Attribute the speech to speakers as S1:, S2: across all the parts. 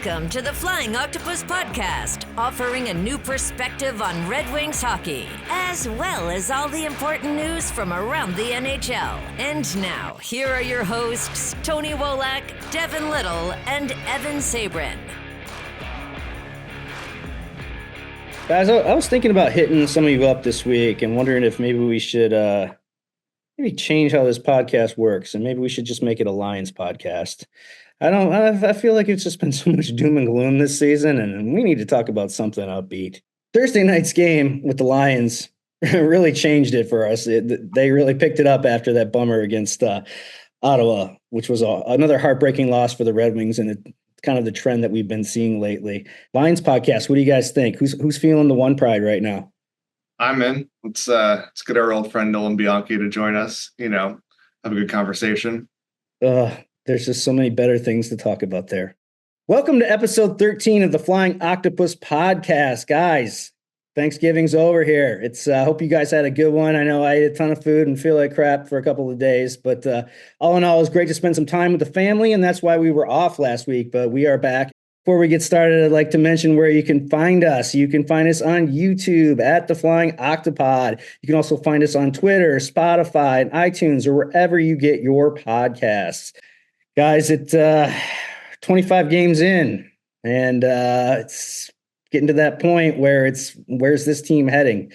S1: Welcome to the Flying Octopus Podcast, offering a new perspective on Red Wings hockey, as well as all the important news from around the NHL. And now, here are your hosts, Tony Wolak, Devin Little, and Evan Sabrin.
S2: Guys, I was thinking about hitting some of you up this week and wondering if maybe we should maybe change how this podcast works, and maybe we should just make it a Lions podcast. I feel like it's just been so much doom and gloom this season, and we need to talk about something upbeat. Thursday night's game with the Lions really changed it for us. They really picked it up after that bummer against Ottawa, which was another heartbreaking loss for the Red Wings, and it's kind of the trend that we've been seeing lately. Lions podcast, what do you guys think? Who's feeling the one pride right now?
S3: I'm in. Let's get our old friend Nolan Bianchi to join us. Have a good conversation.
S2: There's just so many better things to talk about there. Welcome to episode 13 of the Flying Octopus Podcast. Guys, Thanksgiving's over here. I hope you guys had a good one. I know I ate a ton of food and feel like crap for a couple of days, but all in all, it was great to spend some time with the family, and that's why we were off last week, but we are back. Before we get started, I'd like to mention where you can find us. You can find us on YouTube at The Flying Octopod. You can also find us on Twitter, Spotify, and iTunes, or wherever you get your podcasts. Guys, it's 25 games in, and it's getting to that point where where's this team heading?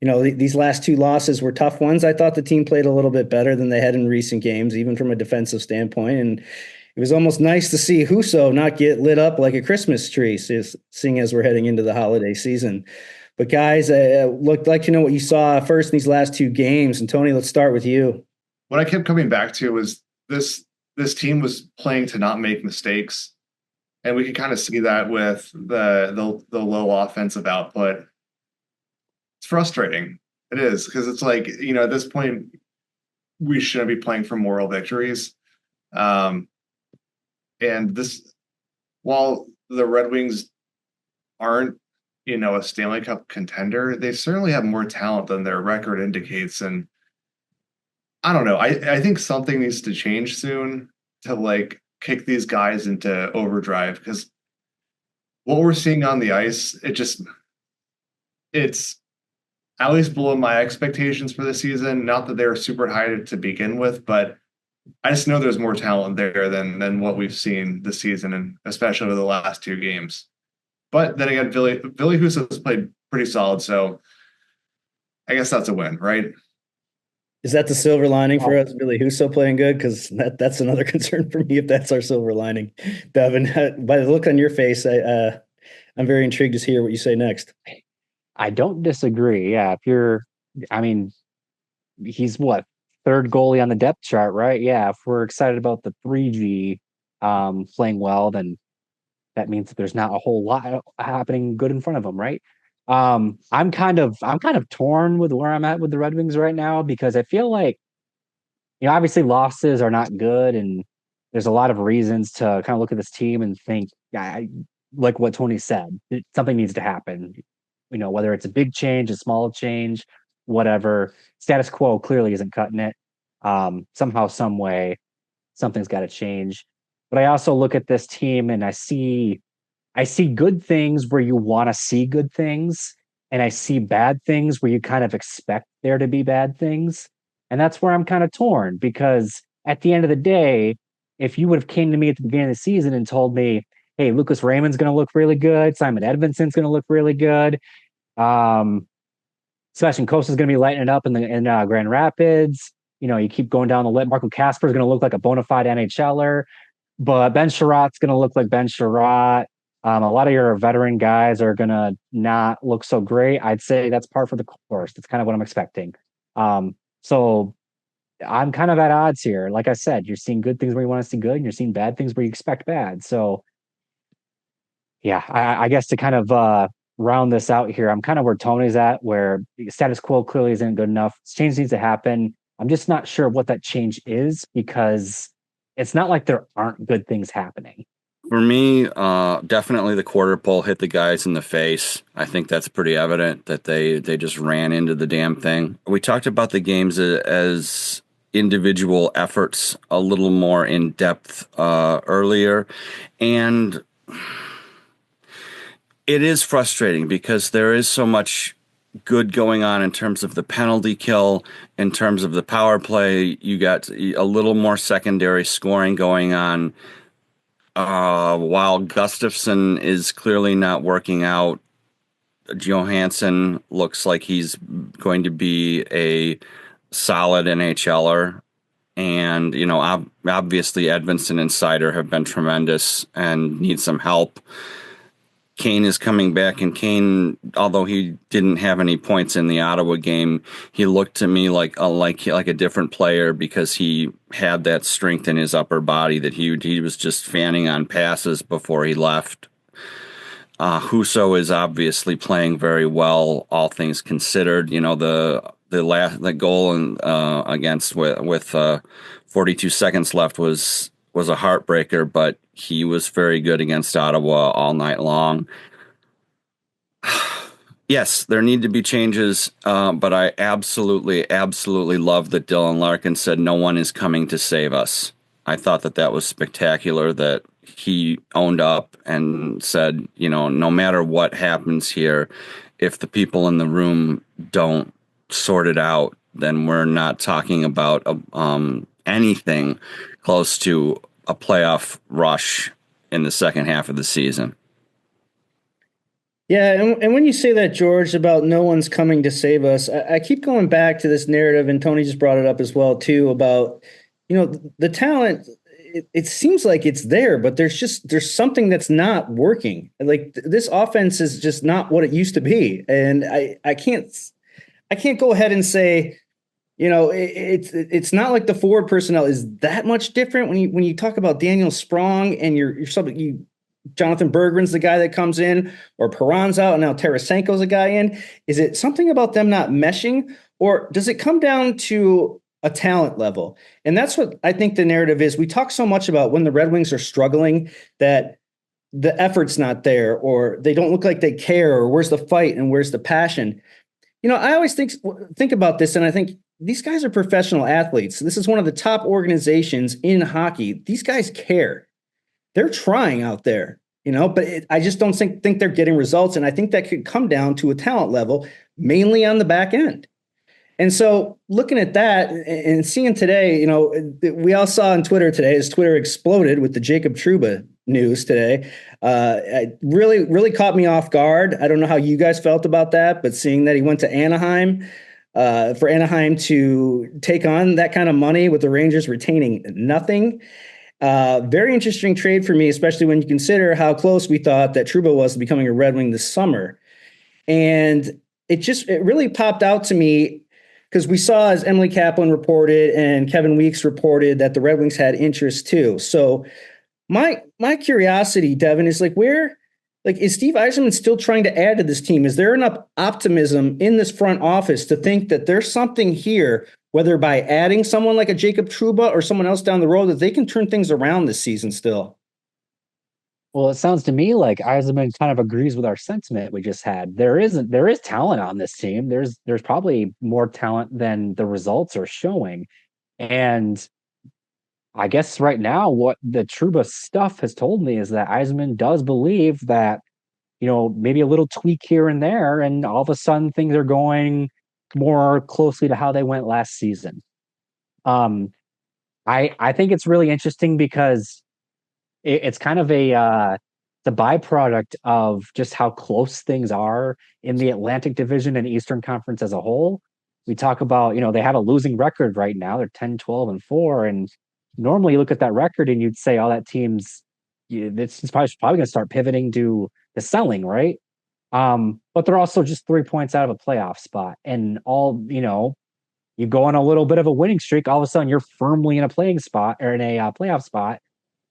S2: These last two losses were tough ones. I thought the team played a little bit better than they had in recent games, even from a defensive standpoint, and it was almost nice to see Husso not get lit up like a Christmas tree, seeing as we're heading into the holiday season. But guys, I would like to know what you saw first in these last two games. And Tony, let's start with you.
S3: What I kept coming back to was this team was playing to not make mistakes, and we could kind of see that with the low offensive output. It's frustrating. It is, because it's like, at this point, we shouldn't be playing for moral victories. And this, while the Red Wings aren't, a Stanley Cup contender, they certainly have more talent than their record indicates. And I don't know. I think something needs to change soon to kick these guys into overdrive, because what we're seeing on the ice, it's at least below my expectations for the season. Not that they were super high to begin with, but I just know there's more talent there than what we've seen this season, and especially over the last two games. But then again, Billy Husso has played pretty solid, so I guess that's a win, right?
S2: Is that the silver lining for us, Billy Husso playing good? Because that's another concern for me if that's our silver lining. Devin, by the look on your face, I'm very intrigued to hear what you say next.
S4: I don't disagree. Yeah, he's what? Third goalie on the depth chart, right? Yeah, if we're excited about the 3G playing well, then that means that there's not a whole lot happening good in front of him, right? I'm kind of torn with where I'm at with the Red Wings right now, because I feel like, obviously losses are not good, and there's a lot of reasons to kind of look at this team and think, like what Tony said, something needs to happen. Whether it's a big change, a small change, whatever. Status quo clearly isn't cutting it. Somehow, some way, something's got to change. But I also look at this team and I see good things where you want to see good things, and I see bad things where you kind of expect there to be bad things. And that's where I'm kind of torn, because at the end of the day, if you would have came to me at the beginning of the season and told me, hey, Lucas Raymond's going to look really good, Simon Edvinsson's going to look really good, Sebastian Costa is going to be lighting it up in Grand Rapids. You keep going down the list. Marco Kasper is going to look like a bona fide NHLer, but Ben Sherratt's going to look like Ben Sherratt. A lot of your veteran guys are going to not look so great. I'd say that's par for the course. That's kind of what I'm expecting. So I'm kind of at odds here. Like I said, you're seeing good things where you want to see good, and you're seeing bad things where you expect bad. So yeah, I guess to kind of round this out here, I'm kind of where Tony's at, where status quo clearly isn't good enough. Change needs to happen. I'm just not sure what that change is, because it's not like there aren't good things happening.
S5: For me, definitely the quarter pole hit the guys in the face. I think that's pretty evident that they just ran into the damn thing. We talked about the games as individual efforts a little more in depth earlier, and It is frustrating because there is so much good going on in terms of the penalty kill, in terms of the power play. You got a little more secondary scoring going on. While Gustafsson is clearly not working out, Johansson looks like he's going to be a solid NHLer. And, obviously Edvinsson and Seider have been tremendous and need some help. Kane is coming back, and Kane, although he didn't have any points in the Ottawa game, he looked to me like a different player because he had that strength in his upper body that he was just fanning on passes before he left. Husso is obviously playing very well, all things considered. The goal against with 42 seconds left was a heartbreaker, but he was very good against Ottawa all night long. Yes, there need to be changes, but I absolutely love that Dylan Larkin said no one is coming to save us. I thought that was spectacular that he owned up and said, no matter what happens here, if the people in the room don't sort it out, then we're not talking about anything close to a playoff rush in the second half of the season.
S2: Yeah, and when you say that, George, about no one's coming to save us, I keep going back to this narrative, and Tony just brought it up as well, too, about, the talent. It seems like it's there, but there's something that's not working. Like, this offense is just not what it used to be. And I can't go ahead and say, it's not like the forward personnel is that much different when you talk about Daniel Sprong and Jonathan Berggren's the guy that comes in, or Perron's out and now Tarasenko's a guy in. Is it something about them not meshing, or does it come down to a talent level? And that's what I think the narrative is. We talk so much about when the Red Wings are struggling that the effort's not there, or they don't look like they care, or where's the fight and where's the passion? I always think about this, and I think these guys are professional athletes. This is one of the top organizations in hockey. These guys care. They're trying out there, but I just don't think they're getting results. And I think that could come down to a talent level, mainly on the back end. And so looking at that and seeing today, we all saw on Twitter today, as Twitter exploded with the Jacob Trouba news today, it really caught me off guard. I don't know how you guys felt about that, but seeing that he went to Anaheim, for Anaheim to take on that kind of money with the Rangers retaining nothing. Very interesting trade for me, especially when you consider how close we thought that Trouba was to becoming a Red Wing this summer. And it really popped out to me because we saw, as Emily Kaplan reported and Kevin Weeks reported, that the Red Wings had interest too. So my curiosity, Devin, is is Steve Yzerman still trying to add to this team? Is there enough optimism in this front office to think that there's something here, whether by adding someone like a Jacob Trouba or someone else down the road, that they can turn things around this season still?
S4: Well, it sounds to me like Yzerman kind of agrees with our sentiment we just had. There is talent on this team. There's probably more talent than the results are showing. And I guess right now what the Trouba stuff has told me is that Yzerman does believe that, maybe a little tweak here and there, and all of a sudden things are going more closely to how they went last season. I think it's really interesting because it's kind of the byproduct of just how close things are in the Atlantic Division and Eastern Conference as a whole. We talk about, they have a losing record right now. They're 10, 12, and 4. And normally you look at that record and you'd say, oh, that team's probably going to start pivoting to the selling, right? But they're also just 3 points out of a playoff spot. And you go on a little bit of a winning streak, all of a sudden you're firmly in a playing spot or in a playoff spot.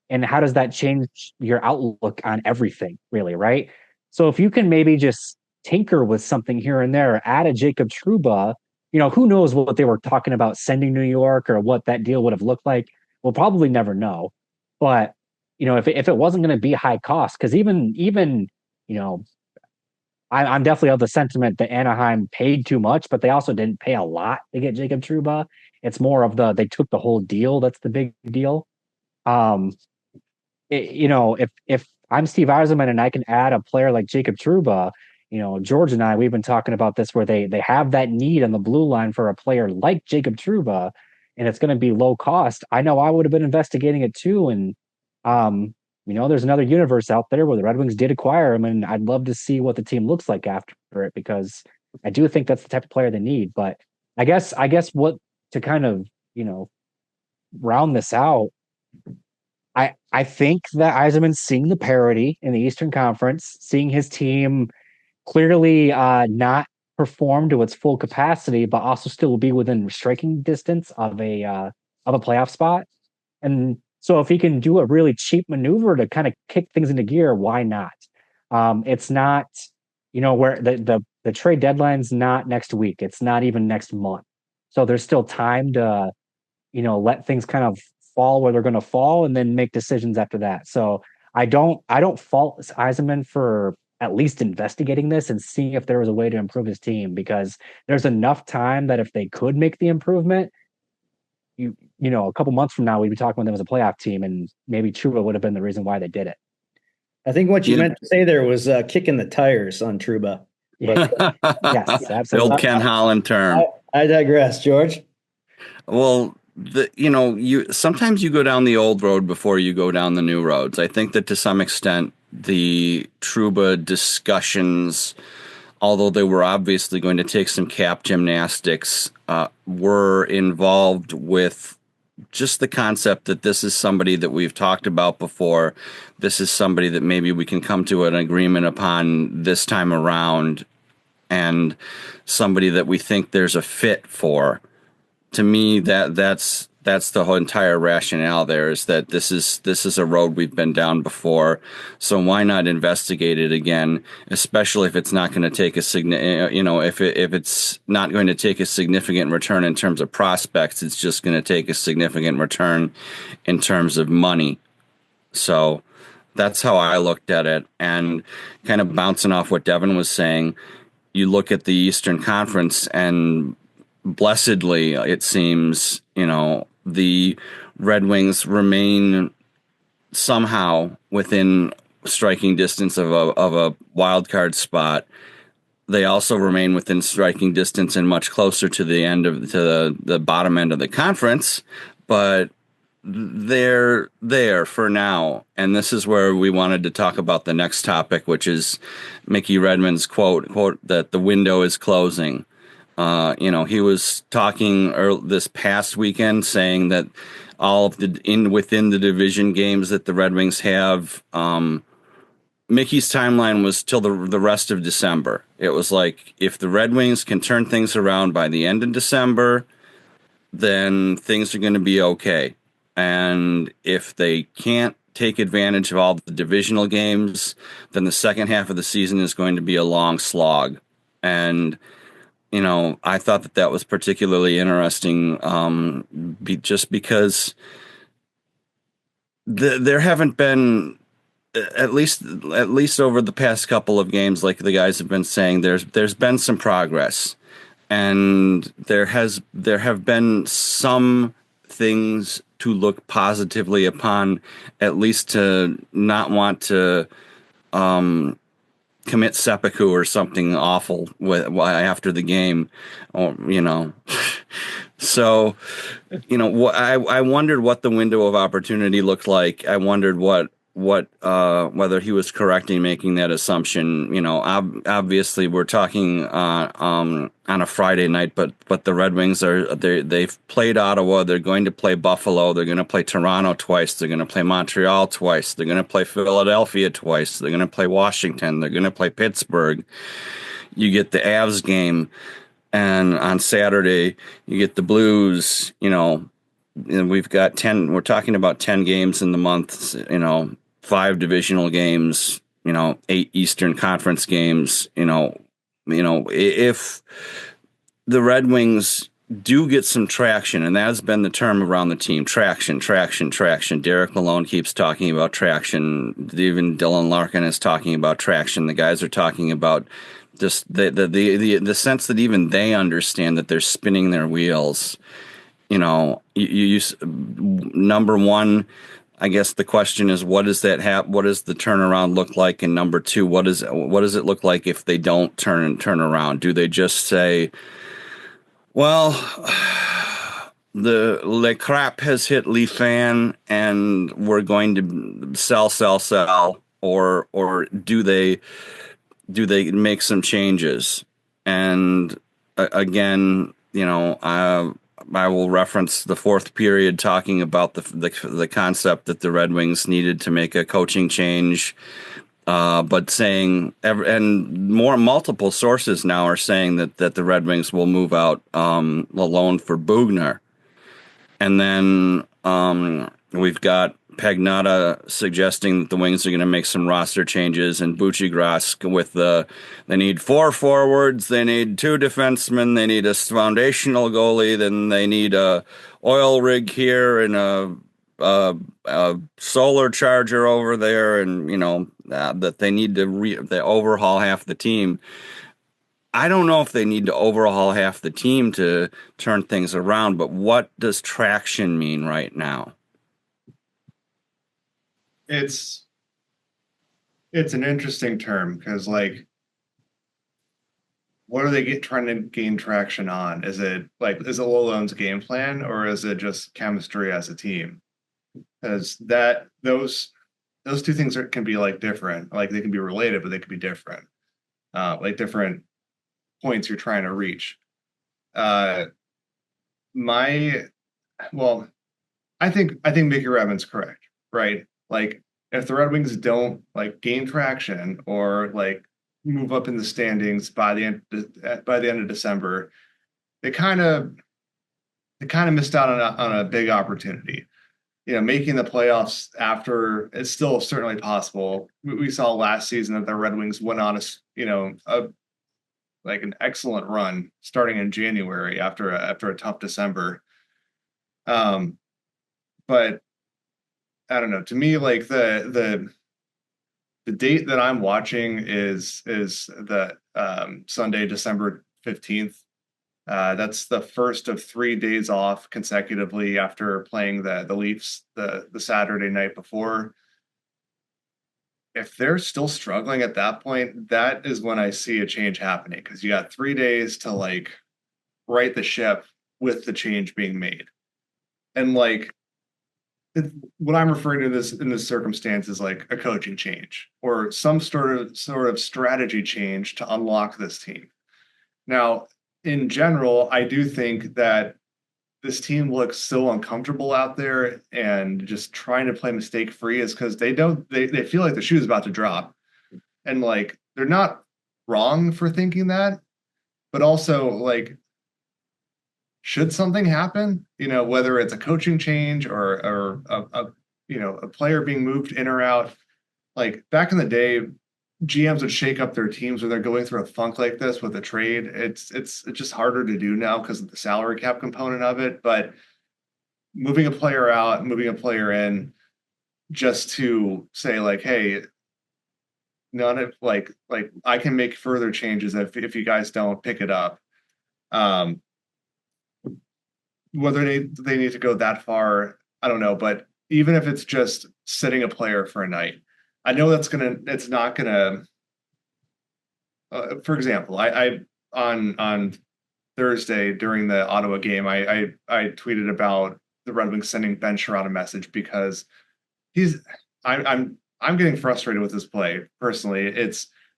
S4: And how does that change your outlook on everything, really, right? So if you can maybe just tinker with something here and there, add a Jacob Trouba, who knows what they were talking about sending New York or what that deal would have looked like. We'll probably never know. But, if it wasn't going to be high cost, because even I'm definitely of the sentiment that Anaheim paid too much, but they also didn't pay a lot to get Jacob Trouba. It's more of they took the whole deal. That's the big deal. If I'm Steve Eiserman and I can add a player like Jacob Trouba, George and we've been talking about this where they have that need on the blue line for a player like Jacob Trouba, and it's going to be low cost. I know I would have been investigating it too. And, there's another universe out there where the Red Wings did acquire him, and I'd love to see what the team looks like after it, because I do think that's the type of player they need. But I guess what to kind of, round this out, I think that Yzerman's seeing the parity in the Eastern Conference, seeing his team clearly not perform to its full capacity, but also still be within striking distance of a playoff spot. And so if he can do a really cheap maneuver to kind of kick things into gear, why not? It's not, where the trade deadline's not next week. It's not even next month. So there's still time to, let things kind of fall where they're going to fall and then make decisions after that. So I don't fault Yzerman for at least investigating this and seeing if there was a way to improve his team, because there's enough time that if they could make the improvement, a couple months from now, we'd be talking about them as a playoff team, and maybe Trouba would have been the reason why they did it.
S2: I think what you meant to say there was kicking the tires on Trouba.
S4: Yes, absolutely.
S5: The old Ken Holland term.
S2: I digress, George.
S5: Well, sometimes you go down the old road before you go down the new roads. I think that to some extent the Trouba discussions, although they were obviously going to take some cap gymnastics, were involved with just the concept that this is somebody that we've talked about before. This is somebody that maybe we can come to an agreement upon this time around, and somebody that we think there's a fit for. To me, that's the whole entire rationale there, is that this is a road we've been down before. So why not investigate it again, especially if it's not going to take if it's not going to take a significant return in terms of prospects, it's just going to take a significant return in terms of money. So that's how I looked at it. And kind of bouncing off what Devin was saying, you look at the Eastern Conference, and blessedly, it seems, the Red Wings remain somehow within striking distance of a wild card spot. They also remain within striking distance and much closer to the bottom end of the conference, but they're there for now. And this is where we wanted to talk about the next topic, which is Mickey Redmond's quote that the window is closing. He was talking this past weekend, saying that all of within the division games that the Red Wings have, Mickey's timeline was till the rest of December. It was like, if the Red Wings can turn things around by the end of December, then things are going to be okay. And if they can't take advantage of all the divisional games, then the second half of the season is going to be a long slog. And I thought that was particularly interesting, just because there haven't been, at least over the past couple of games, like the guys have been saying, there's been some progress, and there have been some things to look positively upon, at least to not want to commit seppuku or something awful after the game, So, I wondered what the window of opportunity looked like. I wondered whether he was correct in making that assumption. Obviously we're talking on a Friday night, but the Red Wings they've played Ottawa. They're going to play Buffalo. They're going to play Toronto twice. They're going to play Montreal twice. They're going to play Philadelphia twice. They're going to play Washington. They're going to play Pittsburgh. You get the Avs game, and on Saturday you get the Blues. And we've got 10. We're talking about 10 games in the month. 5 divisional games, 8 Eastern Conference games, if the Red Wings do get some traction, and that has been the term around the team, traction. Derek Malone keeps talking about traction. Even Dylan Larkin is talking about traction. The guys are talking about just the sense that even they understand that they're spinning their wheels. You use number one, I guess the question is, what does that what does the turnaround look like? And number two, what does it look like if they don't turn around? Do they just say, well, the crap has hit Leaf Fan and we're going to sell, or do they make some changes? And again, I will reference the fourth period talking about the concept that the Red Wings needed to make a coaching change, but saying and multiple sources now are saying that the Red Wings will move out alone for Bugner, and then we've got Pagnotta suggesting that the Wings are going to make some roster changes, and Buccigross with they need 4 forwards, they need 2 defensemen, they need a foundational goalie, then they need a oil rig here and a solar charger over there, and that they need to they overhaul half the team. I don't know if they need to overhaul half the team to turn things around, but what does traction mean right now?
S3: It's an interesting term because, like, what are they trying to gain traction on? Is it Lolone's game plan, or is it just chemistry as a team? Because those two things can be like different. Like, they can be related, but they can be different. Like different points you're trying to reach. I think Mickey Revin's correct, right? Like, if the Red Wings don't gain traction or move up in the standings by the end of December, they kind of missed out on a big opportunity. Making the playoffs after is still certainly possible. We saw last season that the Red Wings went on an excellent run starting in January after a tough December. But I don't know. To me, the date that I'm watching is the Sunday, December 15th. That's the first of 3 days off consecutively after playing the Leafs the Saturday night before. If they're still struggling at that point, that is when I see a change happening, because you got 3 days to right the ship with the change being made. And what I'm referring to in this circumstance is a coaching change or some sort of strategy change to unlock this team. Now, in general, I do think that this team looks so uncomfortable out there and just trying to play mistake free is because they feel like the shoe is about to drop, and they're not wrong for thinking that, but also should something happen, whether it's a coaching change or a player being moved in or out, back in the day, GMs would shake up their teams when they're going through a funk like this with a trade. It's just harder to do now because of the salary cap component of it. But moving a player out, moving a player in, just to say hey, none of I can make further changes if you guys don't pick it up. Whether they need to go that far, I don't know. But even if it's just sitting a player for a night, I know it's not gonna. For example, I on Thursday during the Ottawa game, I tweeted about the Red Wings sending Ben Sherrod a message because I'm getting frustrated with this play personally.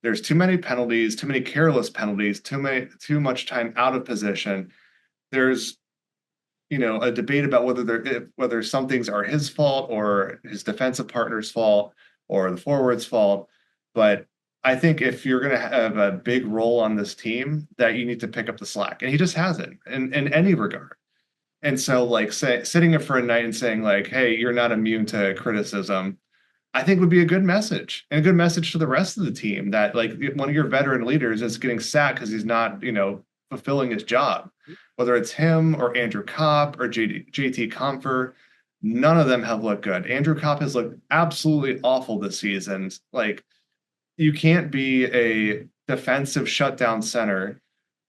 S3: There's too many penalties, too many careless penalties, too much time out of position. There's a debate about whether some things are his fault or his defensive partner's fault or the forward's fault. But I think if you're going to have a big role on this team, that you need to pick up the slack. And he just hasn't in any regard. And so sitting there for a night and saying hey, you're not immune to criticism, I think would be a good message, and a good message to the rest of the team that one of your veteran leaders is getting sacked because he's not, fulfilling his job, whether it's him or Andrew Kopp or JT Compher. None of them have looked good. Andrew Kopp has looked absolutely awful this season. You can't be a defensive shutdown center,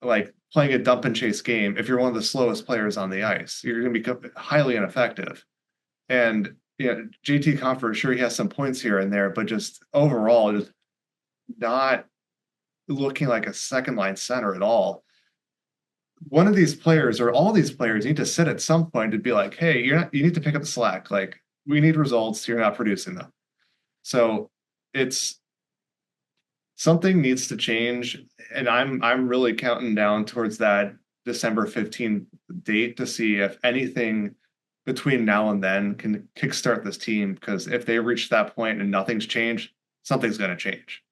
S3: playing a dump and chase game if you're one of the slowest players on the ice. You're going to be highly ineffective. And, JT Comfort, sure, he has some points here and there, but just overall, just not looking like a second line center at all. One of these players or all these players need to sit at some point to be like, hey, you need to pick up the slack. Like, we need results. You're not producing them. So it's something needs to change. And I'm really counting down towards that December 15th date to see if anything between now and then can kickstart this team. Because if they reach that point and nothing's changed, something's going to change.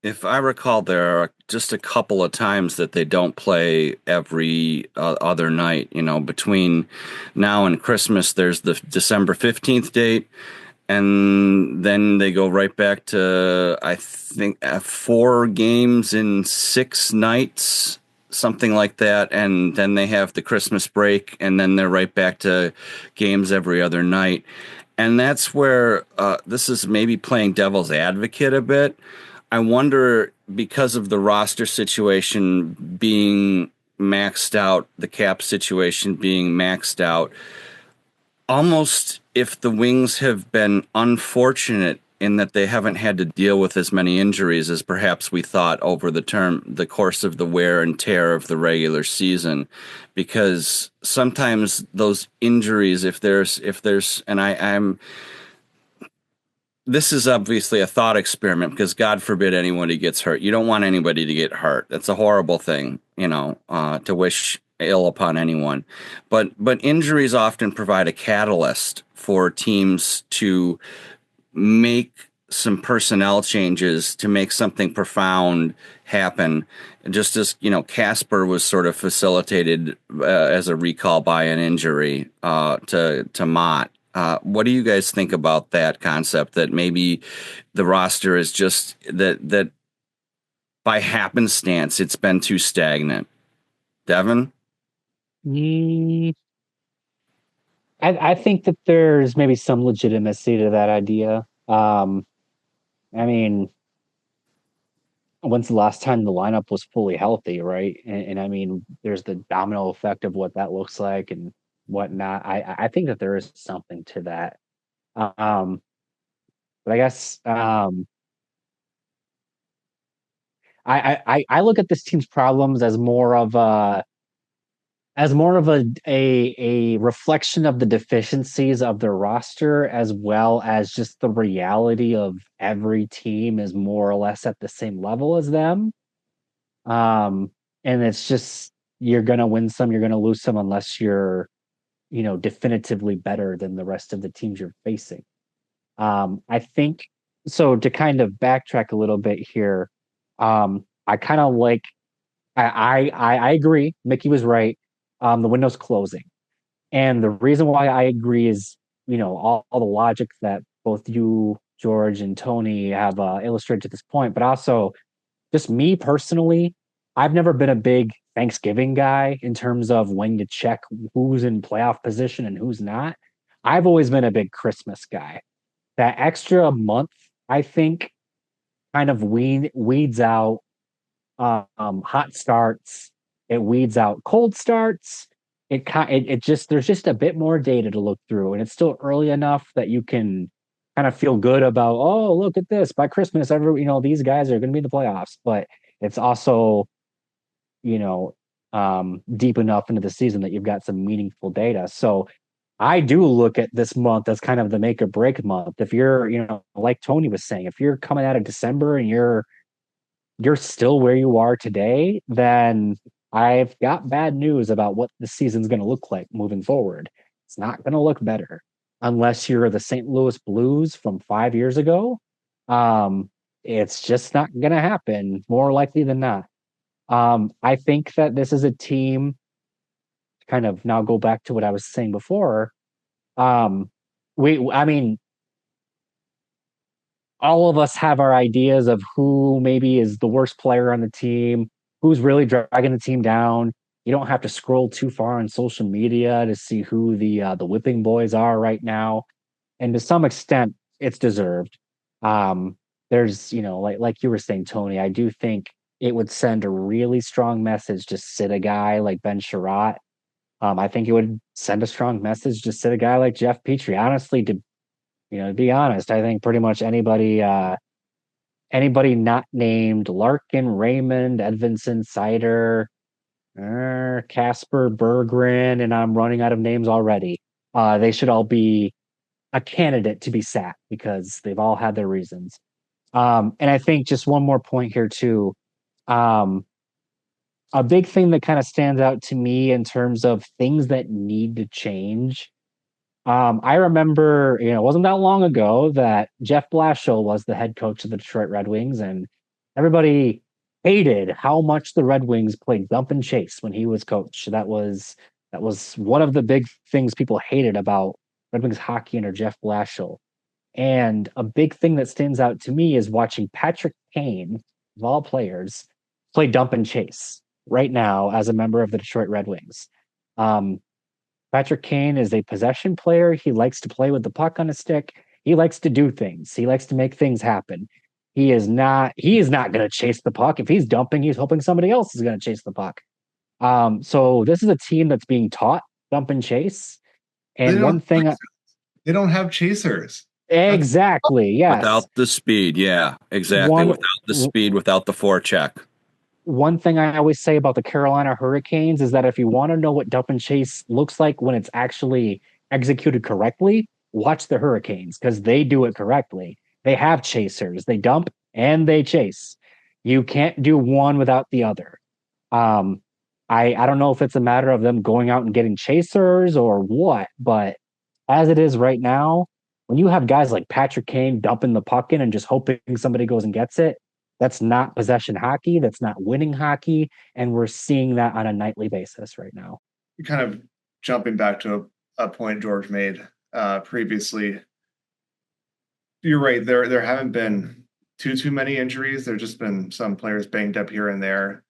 S5: If I recall, there are just a couple of times that they don't play every other night. Between now and Christmas, there's the December 15th date, and then they go right back to, I think, 4 games in 6 nights, something like that. And then they have the Christmas break, and then they're right back to games every other night. And that's where this is maybe playing devil's advocate a bit. I wonder, because of the roster situation being maxed out, the cap situation being maxed out, almost if the Wings have been unfortunate in that they haven't had to deal with as many injuries as perhaps we thought over the course of the wear and tear of the regular season, because sometimes those injuries, if there's, and I'm. This is obviously a thought experiment, because God forbid anybody gets hurt. You don't want anybody to get hurt. That's a horrible thing, to wish ill upon anyone. But injuries often provide a catalyst for teams to make some personnel changes, to make something profound happen. Just as, Casper was sort of facilitated as a recall by an injury to Mott. What do you guys think about that concept, that maybe the roster is just that by happenstance it's been too stagnant? Devin?
S4: I think that there's maybe some legitimacy to that idea. I mean, when's the last time the lineup was fully healthy, right? And I mean, there's the domino effect of what that looks like and whatnot. I think that there is something to that. But I guess I look at this team's problems as more of a reflection of the deficiencies of their roster, as well as just the reality of every team is more or less at the same level as them. And it's just, you're going to win some, you're going to lose some, unless you're, definitively better than the rest of the teams you're facing. I think, so to kind of backtrack a little bit here, I kind of like, I agree. Mickey was right. The window's closing. And the reason why I agree is, all the logic that both you, George, and Tony have illustrated to this point, but also just me personally, I've never been a big Thanksgiving guy in terms of when to check who's in playoff position and who's not. I've always been a big Christmas guy. That extra month, I think, kind of weeds out hot starts. It weeds out cold starts. It just, there's just a bit more data to look through, and it's still early enough that you can kind of feel good about, oh, look at this, by Christmas, these guys are going to be in the playoffs. But it's also, deep enough into the season that you've got some meaningful data. So I do look at this month as kind of the make or break month. If you're, like Tony was saying, if you're coming out of December and you're still where you are today, then I've got bad news about what the season's going to look like moving forward. It's not going to look better unless you're the St. Louis Blues from 5 years ago. It's just not going to happen, more likely than not. I think that this is a team, to kind of now go back to what I was saying before. I mean, all of us have our ideas of who maybe is the worst player on the team, who's really dragging the team down. You don't have to scroll too far on social media to see who the whipping boys are right now. And to some extent, it's deserved. There's, like you were saying, Tony, I do think it would send a really strong message to sit a guy like Ben Sherratt I think it would send a strong message to sit a guy like Jeff Petrie. Honestly, to be honest, I think pretty much anybody not named Larkin, Raymond, Edvinson, Sider, Casper, Berggren, and I'm running out of names already. They should all be a candidate to be sat because they've all had their reasons. And I think just one more point here too. A big thing that kind of stands out to me in terms of things that need to change. I remember, it wasn't that long ago that Jeff Blashill was the head coach of the Detroit Red Wings, and everybody hated how much the Red Wings played dump and chase when he was coach. That was one of the big things people hated about Red Wings hockey under Jeff Blashill. And a big thing that stands out to me is watching Patrick Kane, of all players, play dump and chase right now as a member of the Detroit Red Wings. Patrick Kane is a possession player. He likes to play with the puck on his stick. He likes to do things. He likes to make things happen. He is not going to chase the puck. If he's dumping, he's hoping somebody else is going to chase the puck. So this is a team that's being taught dump and chase. And one thing
S3: they don't have chasers.
S4: Exactly. Yes.
S5: Without the speed. Yeah, exactly. Without the speed, without the forecheck.
S4: One thing I always say about the Carolina Hurricanes is that if you want to know what dump and chase looks like when it's actually executed correctly, watch the Hurricanes because they do it correctly. They have chasers. They dump and they chase. You can't do one without the other. I don't know if it's a matter of them going out and getting chasers or what, but as it is right now, when you have guys like Patrick Kane dumping the puck in and just hoping somebody goes and gets it, that's not possession hockey. That's not winning hockey. And we're seeing that on a nightly basis right now.
S3: Kind of jumping back to a point George made previously. You're right. There haven't been too many injuries. There's just been some players banged up here and there.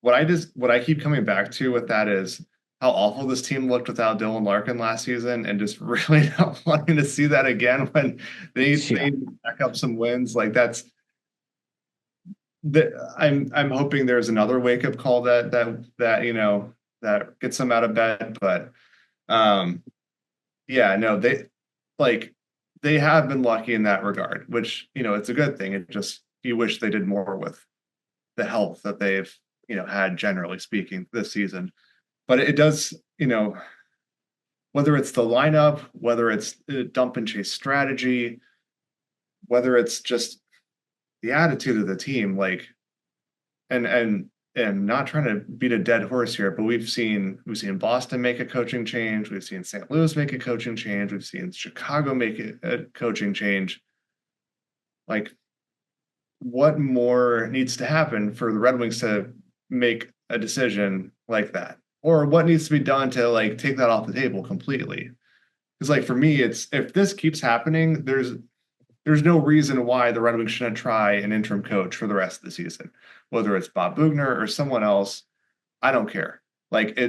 S3: What I keep coming back to with that is how awful this team looked without Dylan Larkin last season, and just really not wanting to see that again when they need to back up some wins. Like I'm hoping there's another wake up call that gets them out of bed. But they have been lucky in that regard, which it's a good thing. It just, you wish they did more with the health that they've had, generally speaking, this season. But it does, whether it's the lineup, whether it's the dump and chase strategy, whether it's just the attitude of the team, like, and not trying to beat a dead horse here, but we've seen Boston make a coaching change, we've seen St. Louis make a coaching change, we've seen Chicago make a coaching change. Like, what more needs to happen for the Red Wings to make a decision like that? Or what needs to be done to like take that off the table completely? Because like for me, it's, if this keeps happening, there's no reason why the Red Wings shouldn't try an interim coach for the rest of the season, whether it's Bob Bugner or someone else. I don't care. Like,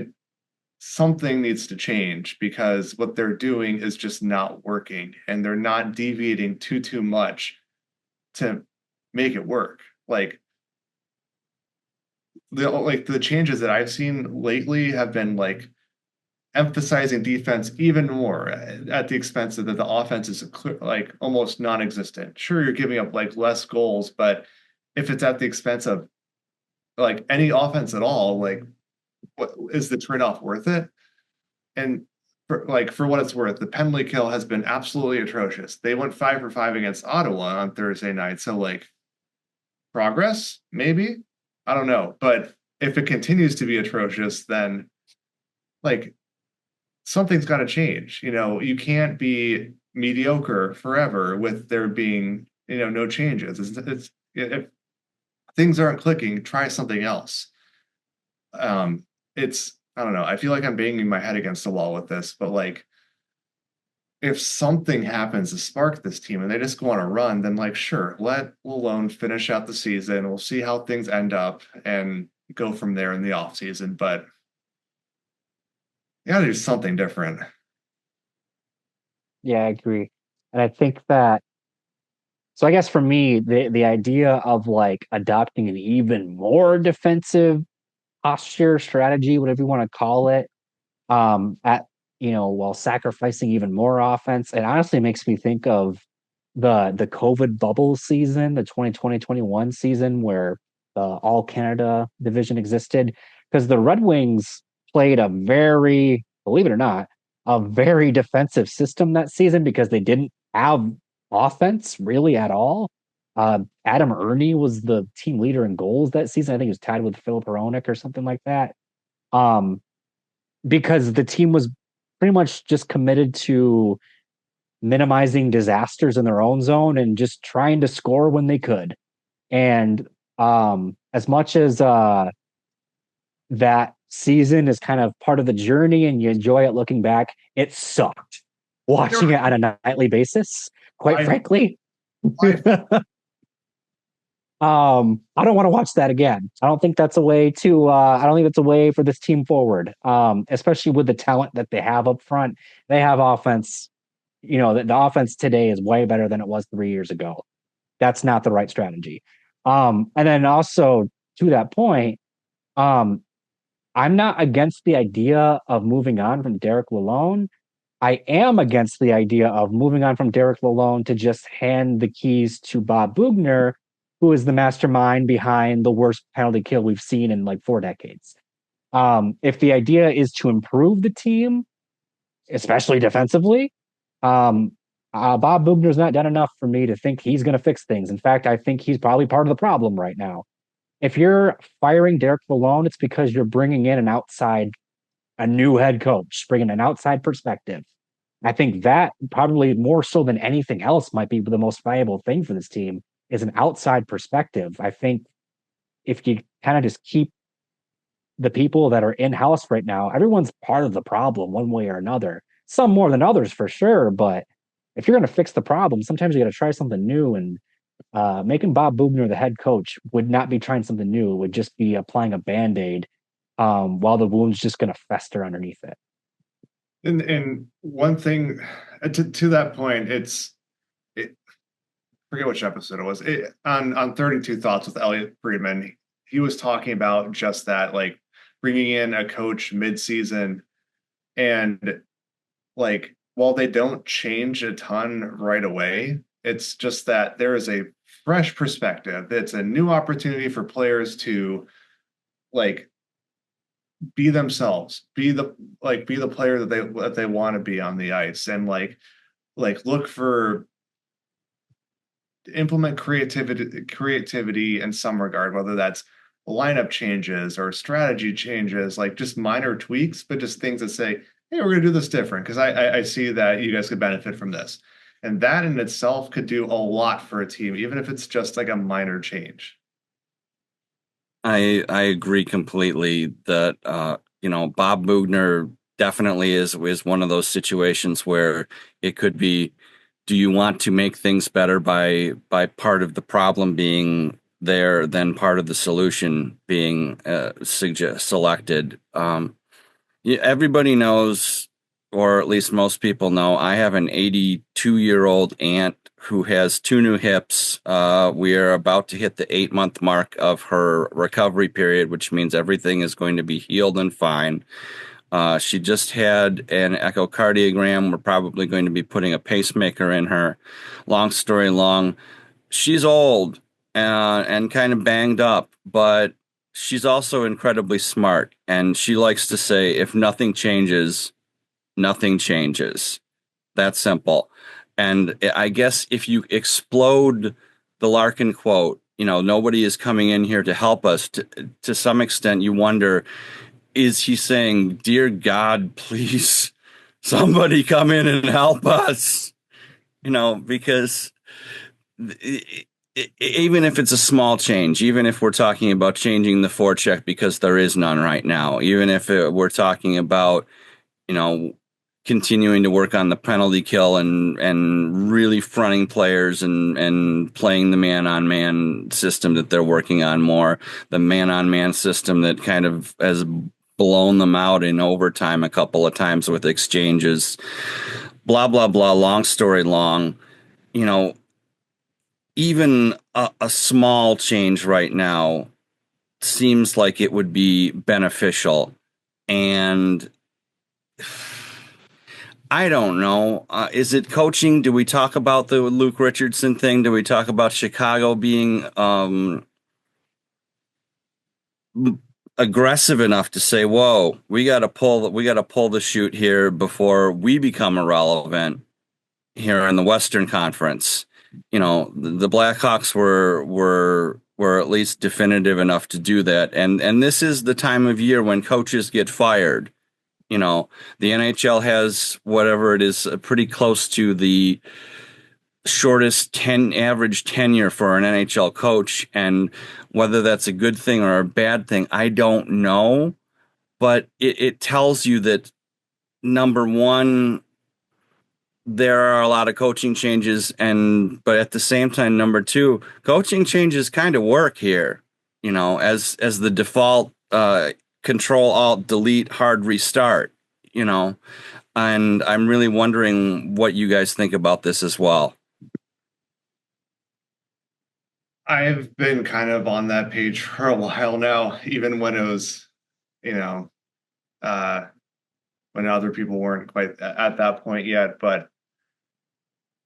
S3: something needs to change because what they're doing is just not working, and they're not deviating too much to make it work. Like the changes that I've seen lately have been like emphasizing defense even more at the expense of that the offense is like almost non-existent. Sure, you're giving up like less goals, but if it's at the expense of like any offense at all, like, what is the trade-off worth it? And for what it's worth, the penalty kill has been absolutely atrocious. They went 5 for 5 against Ottawa on Thursday night. So like, progress, maybe, I don't know. But if it continues to be atrocious, then like something's got to change. You can't be mediocre forever with there being, no changes. It's if things aren't clicking, try something else. I don't know. I feel like I'm banging my head against the wall with this, but like, if something happens to spark this team and they just go on a run, then like, sure, let alone finish out the season. We'll see how things end up and go from there in the off season. But you got to do something different.
S4: Yeah, I agree. And I think that, so I guess for me, the idea of like adopting an even more defensive posture, strategy, whatever you want to call it, while sacrificing even more offense. It honestly makes me think of the COVID bubble season, the 2020-21 season where the All Canada division existed, because the Red Wings played believe it or not, a very defensive system that season because they didn't have offense really at all. Adam Ernie was the team leader in goals that season. I think he was tied with Philip Hronek or something like that. Because the team was pretty much just committed to minimizing disasters in their own zone and just trying to score when they could. And as much as that season is kind of part of the journey and you enjoy it looking back, it sucked watching it on a nightly basis, quite frankly. I don't want to watch that again. I don't think that's a way for this team forward. Especially with the talent that they have up front. They have offense. The offense today is way better than it was 3 years ago. That's not the right strategy. And then also to that point, I'm not against the idea of moving on from Derek Lalonde. I am against the idea of moving on from Derek Lalonde to just hand the keys to Bob Bugner, who is the mastermind behind the worst penalty kill we've seen in like 4 decades. If the idea is to improve the team, especially defensively, Bob Bugner's not done enough for me to think he's going to fix things. In fact, I think he's probably part of the problem right now. If you're firing Derek Lalonde, it's because you're bringing in a new head coach, bringing an outside perspective. I think that probably more so than anything else might be the most valuable thing for this team is an outside perspective. I think if you kind of just keep the people that are in-house right now, everyone's part of the problem one way or another. Some more than others for sure, but if you're going to fix the problem, sometimes you got to try something new, and making Bob Bugner the head coach would not be trying something new. It would just be applying a Band-Aid while the wound's just going to fester underneath it.
S3: And one thing to that point, forget which episode it was. On 32 Thoughts with Elliot Friedman, he was talking about just that, like bringing in a coach mid-season, and like while they don't change a ton right away, it's just that there is a fresh perspective. It's a new opportunity for players to like be themselves, be the player that they want to be on the ice, and like look for implement creativity in some regard, whether that's lineup changes or strategy changes, like just minor tweaks, but just things that say, hey, we're going to do this different because I see that you guys could benefit from this. And that in itself could do a lot for a team, even if it's just like a minor change.
S5: I agree completely that Bob Bugner definitely is one of those situations where it could be, do you want to make things better by part of the problem being there than part of the solution being selected? Everybody knows, or at least most people know, I have an 82-year-old aunt who has 2 new hips. We are about to hit the 8-month mark of her recovery period, which means everything is going to be healed and fine. She just had an echocardiogram. We're probably going to be putting a pacemaker in her. Long story long, she's old and kind of banged up, but she's also incredibly smart. And she likes to say, if nothing changes, nothing changes. That's simple. And I guess if you explode the Larkin quote, nobody is coming in here to help us, to some extent, you wonder, is he saying, dear God, please, somebody come in and help us? Because even if it's a small change, even if we're talking about changing the forecheck because there is none right now, even if we're talking about, continuing to work on the penalty kill and really fronting players and playing the man-on-man system that they're working on more, the man-on-man system that kind of has blown them out in overtime a couple of times with exchanges, blah, blah, blah, long story long, even a small change right now seems like it would be beneficial. And I don't know. Is it coaching? Do we talk about the Luke Richardson thing? Do we talk about Chicago being aggressive enough to say, "Whoa, we got to pull the chute here before we become irrelevant here in the Western Conference"? You know, the Blackhawks were at least definitive enough to do that, and this is the time of year when coaches get fired. You know, the NHL has whatever it is, pretty close to the shortest average tenure for an NHL coach, and whether that's a good thing or a bad thing, I don't know. But it tells you that, number one, there are a lot of coaching changes, but at the same time, number two, coaching changes kind of work here. You know, as the default. Control Alt Delete hard restart, you know, and I'm really wondering what you guys think about this as well.
S3: I've been kind of on that page for a while now, even when it was, you know, when other people weren't quite at that point yet. But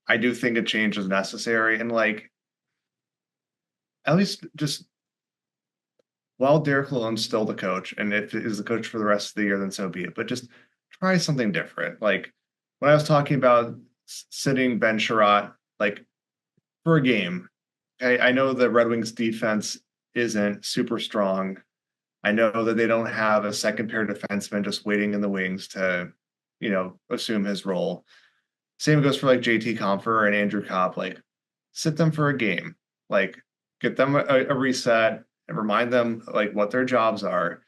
S3: I do think a change is necessary, and like, at least just. Well, Derek Lalonde's still the coach, and if he is the coach for the rest of the year, then so be it. But just try something different. Like when I was talking about sitting Ben Sherratt, like for a game, okay, I know the Red Wings defense isn't super strong. I know that they don't have a second pair defenseman just waiting in the wings to, you know, assume his role. Same goes for like JT Compher and Andrew Kopp. Like sit them for a game, like get them a reset. And remind them like what their jobs are.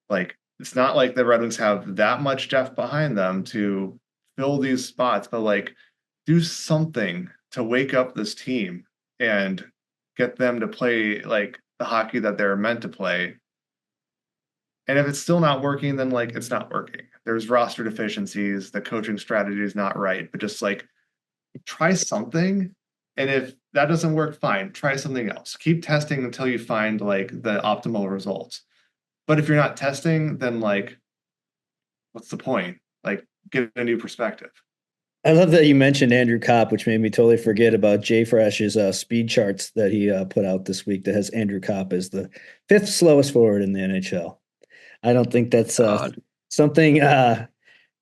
S3: Like it's not like the Red Wings have that much depth behind them to fill these spots, but like do something to wake up this team and get them to play like the hockey that they're meant to play. And if it's still not working, then like it's not working. There's roster deficiencies, the coaching strategy is not right, but just like try something. And if that doesn't work, fine, try something else. Keep testing until you find like the optimal results. But if you're not testing, then like, what's the point? Like, get a new perspective.
S2: I love that you mentioned Andrew Kopp, which made me totally forget about Jay Fresh's speed charts that he put out this week that has Andrew Kopp as the 5th slowest forward in the NHL. I don't think that's something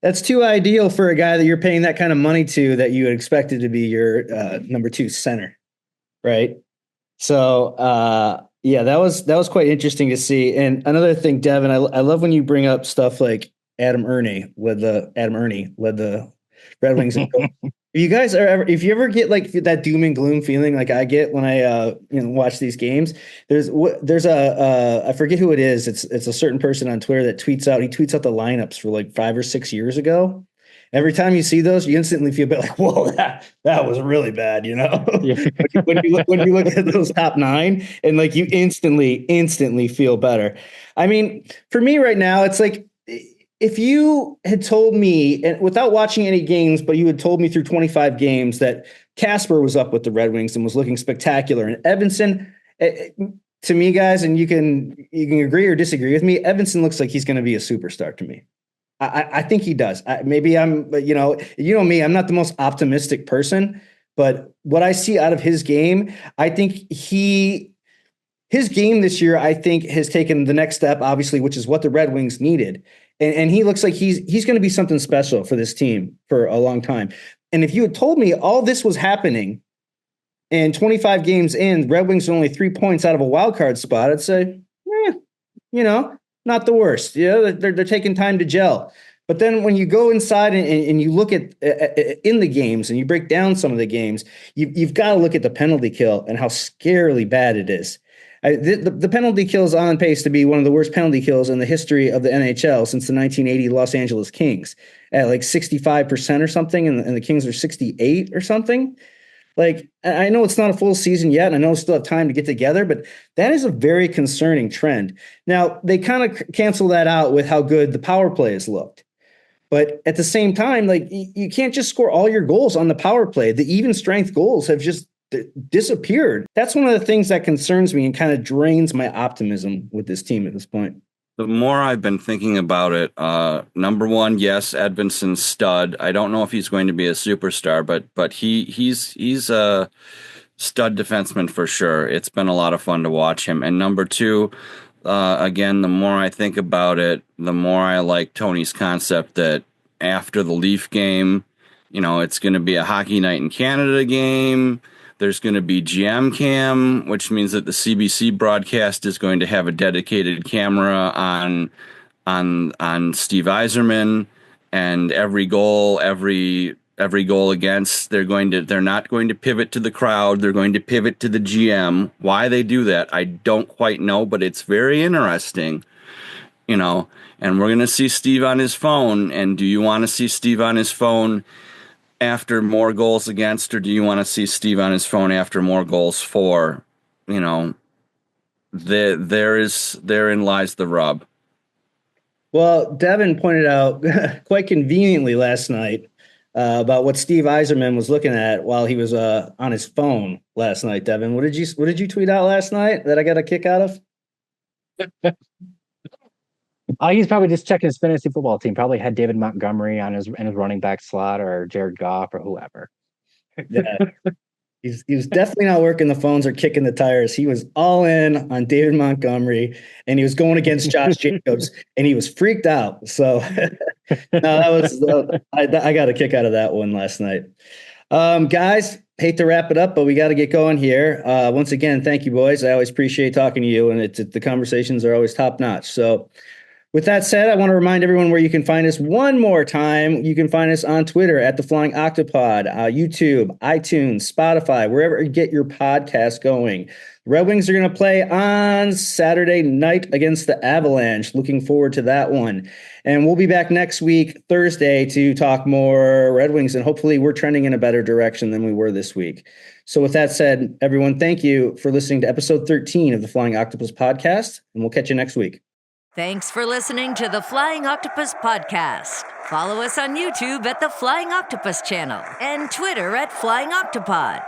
S2: that's too ideal for a guy that you're paying that kind of money to, that you would expect it to be your number 2 center, right? So yeah, that was quite interesting to see. And another thing, Devin, I love when you bring up stuff like Adam Ernie led the Red Wings. If you ever get like that doom and gloom feeling like I get when I watch these games, there's I forget who it is. It's a certain person on Twitter that tweets out the lineups for like 5 or 6 years ago. Every time you see those, you instantly feel a bit like, whoa, that was really bad, you know? Yeah. when you look at those top 9 and like you instantly feel better. I mean, for me right now, it's like, if you had told me, and without watching any games, but you had told me through 25 games that Casper was up with the Red Wings and was looking spectacular, and Evansson, to me, guys, and you can agree or disagree with me, Evansson looks like he's going to be a superstar to me. I think he does. Maybe I'm, you know me, I'm not the most optimistic person, but what I see out of his game, I think his game this year, I think, has taken the next step, obviously, which is what the Red Wings needed. And he looks like he's going to be something special for this team for a long time. And if you had told me all this was happening and 25 games in, Red Wings are only 3 points out of a wild card spot, I'd say, not the worst. Yeah, they're taking time to gel. But then when you go inside and you look at in the games and you break down some of the games, you've got to look at the penalty kill and how scarily bad it is. The penalty kill is on pace to be one of the worst penalty kills in the history of the NHL since the 1980 Los Angeles Kings, at like 65% or something, and the Kings are 68 or something. Like, I know it's not a full season yet, and I know we still have time to get together, but that is a very concerning trend. Now, they kind of cancel that out with how good the power play has looked. But at the same time, like, you can't just score all your goals on the power play. The even strength goals have just disappeared. That's one of the things that concerns me and kind of drains my optimism with this team at this point.
S5: The more I've been thinking about it, number one, yes, Edvinson's stud. I don't know if he's going to be a superstar, but he's a stud defenseman for sure. It's been a lot of fun to watch him. And number two, again, the more I think about it, the more I like Tony's concept that after the Leaf game, it's going to be a Hockey Night in Canada game. There's going to be GM cam, which means that the CBC broadcast is going to have a dedicated camera on Steve Yzerman, and every goal against, they're not going to pivot to the crowd. They're going to pivot to the GM. Why they do that, I don't quite know, but it's very interesting, and we're going to see Steve on his phone. And do you want to see Steve on his phone after more goals against, or do you want to see Steve on his phone after more goals for? Therein lies the rub.
S2: Well, Devin pointed out quite conveniently last night about what Steve Yzerman was looking at while he was on his phone last night. Devin, what did you tweet out last night that I got a kick out of?
S4: He's probably just checking his fantasy football team. Probably had David Montgomery in his running back slot, or Jared Goff, or whoever.
S2: Yeah, he was definitely not working the phones or kicking the tires. He was all in on David Montgomery, and he was going against Josh Jacobs, and he was freaked out. So, no, that was I got a kick out of that one last night. Guys, hate to wrap it up, but we got to get going here. Once again, thank you, boys. I always appreciate talking to you, and the conversations are always top notch. So, with that said, I want to remind everyone where you can find us one more time. You can find us on Twitter at the Flying Octopod, YouTube, iTunes, Spotify, wherever you get your podcast going. The Red Wings are going to play on Saturday night against the Avalanche. Looking forward to that one. And we'll be back next week, Thursday, to talk more Red Wings, and hopefully we're trending in a better direction than we were this week. So with that said, everyone, thank you for listening to episode 13 of the Flying Octopus Podcast, and we'll catch you next week.
S1: Thanks for listening to the Flying Octopus Podcast. Follow us on YouTube at the Flying Octopus channel and Twitter at Flying Octopod.